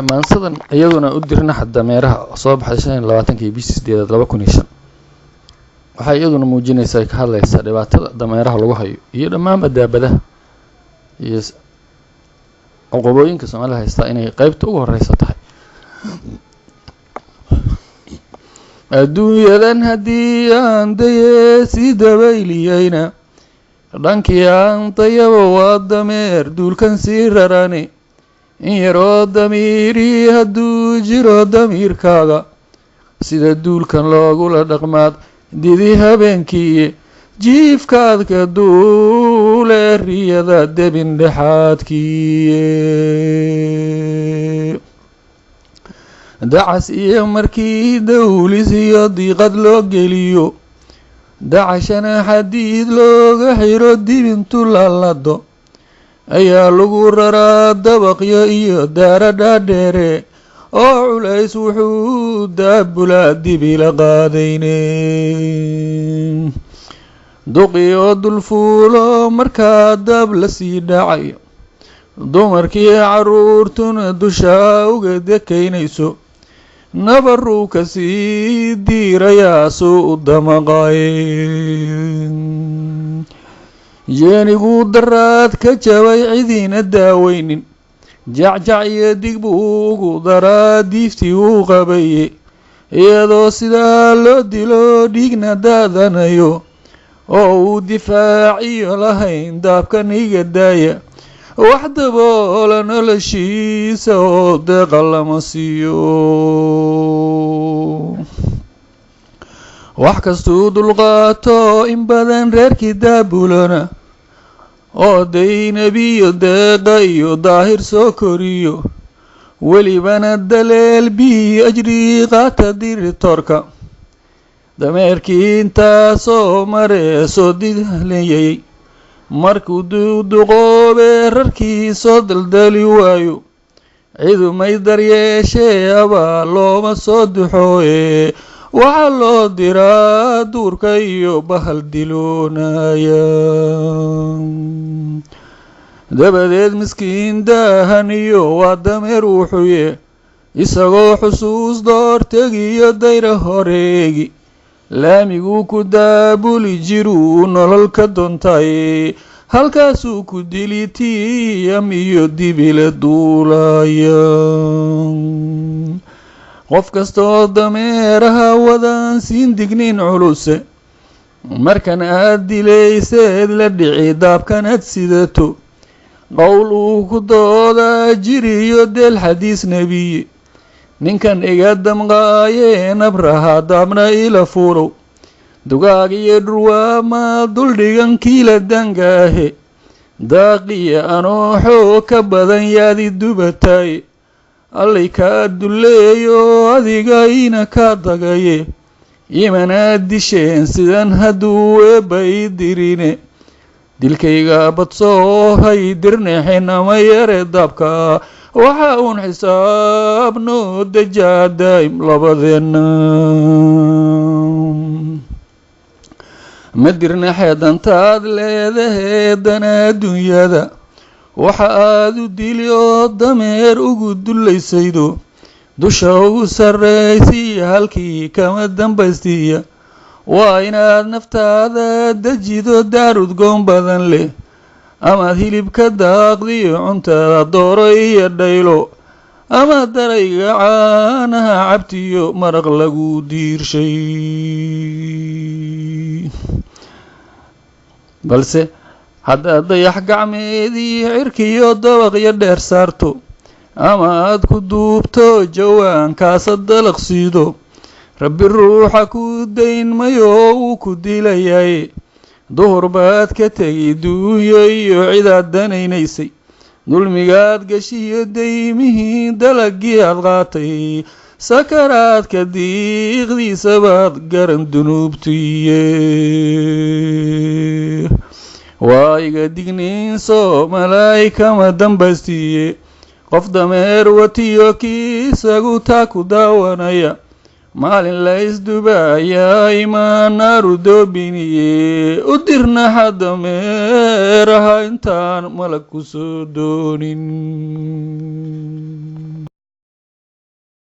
maansadan iyaduna u dirna xadda meeraha soo baxay 25 bishii 2005 waxay iyaduna muujinaysaa ka hadlaysa dhibaatada dameeraha lagu hayo iyo dhammaan daabadaha iyo uqubooyinka Soomaaliya haysta inay qaybta ugu horeysa tahay adduunyadan haddii aan daye si dabayliyayna dhankii aan tayabo waa dameer duulkan sii rarani in yaroo damiiri hadduu jiro damiirkaaga sida duulkan loogula dhaqmaad didi habeenkii jiifkaadka duule riyada debin dhexaadkii dacas iyo markii dawlis iyo diiqad loo geliyo dacashana xadiid looga xiro dibintu lalado ayaa lagu raraa dabaqyo iyo daara dhaadheere oo culays wuxuu daabulaa dibila qaadayne duqiyo dulfuulo markaa dab la sii dhacayo dumarkii caruurtuna dusha uga dekaynayso nabaruu ka sii diirayaa suu u damaqay jeenigu daraad ka jabay cidiina daaweynin jacjac iyo dig buu ugu daraa diiftii uu qabaye iyadoo sidaa loo dilo dhiigna daadanayo oo uu difaaciyo lahayn daabkan iga daaya wax daboola noloshiisa oo deeqa lama siiyo wax kastuu dulqaato in badan reerkii daabulana oo daynabiyo deeqa iyo daahir soo koriyo welibana daleel bii ajri qaata diritoorka dameerkii intaasoo mareesoo didlayay markuu duqoobe rarkii soo daldali waayo cidumay daryeeshee abaa looma soo duxooye waxaa loo diraa duurka iyo bahal diloonaya dabadeed miskiin daahaniyo waa dameer wuxuuye isagoo xusuus doortegiyo dayra horeegi laamiguu ku daabuli jiruu nolol ka doontay halkaasuu ku dili tiyam iyo dibila duulaya qof kastoo dameeraha wadaan siin digniin culuse markan aad dilayseed la dhici daabkan aad sidato qowl uu ku doodaa jiriyo del xadiis nebiye ninkan iga damqaaye nabraha daabna ila fuulow dugaag iyo dhurwaama duldhigan kiila dangaahe daaqiya anooxoo ka badan yaadi dubataaye allay kaa duleeyo adiga ina ka dagaye imanaad disheen sidan hadduu eebba ii dirine dilkayga badsoo hay dirnexin ama yare daabka waxa uun xisaab noo dejaa daa'im labadeenna ma dirnaxee dantaad leedahee dana adduunyada waxa aad u dili oo dameer ugu dulaysaydo dusha ugu sarraysiiya halkii kama dambaystiya waa inaad naftaada dejido daarudgoon badan leh amaad hilibka daaqdiyo cuntada dooro iyo dhaylo ama darayga caanaha cabtiyo maraq lagu diirshay balse haddaad dayax gacmeedii cirkiyo dabaqyo dheer saarto ama aad ku duubto jawaankaasa dalaq siido rabbi ruuxa ku dayn mayo wuu ku dilayaye duhur baad ka tegi duunyo iyo cidaad danaynaysay dulmigaad gashiyo daymihii dalagii aad qaatay sakaraadka diiqdiisa baad garan dunuubtiye waa iga digniin soo malaa'ikama dambaystiye qof dameer watiyo kii isagu taa ku daawanaya maalin la isdubaaya imaan naaru doobiniye u dirnaxa dameeraha intaan malag ku soo doonin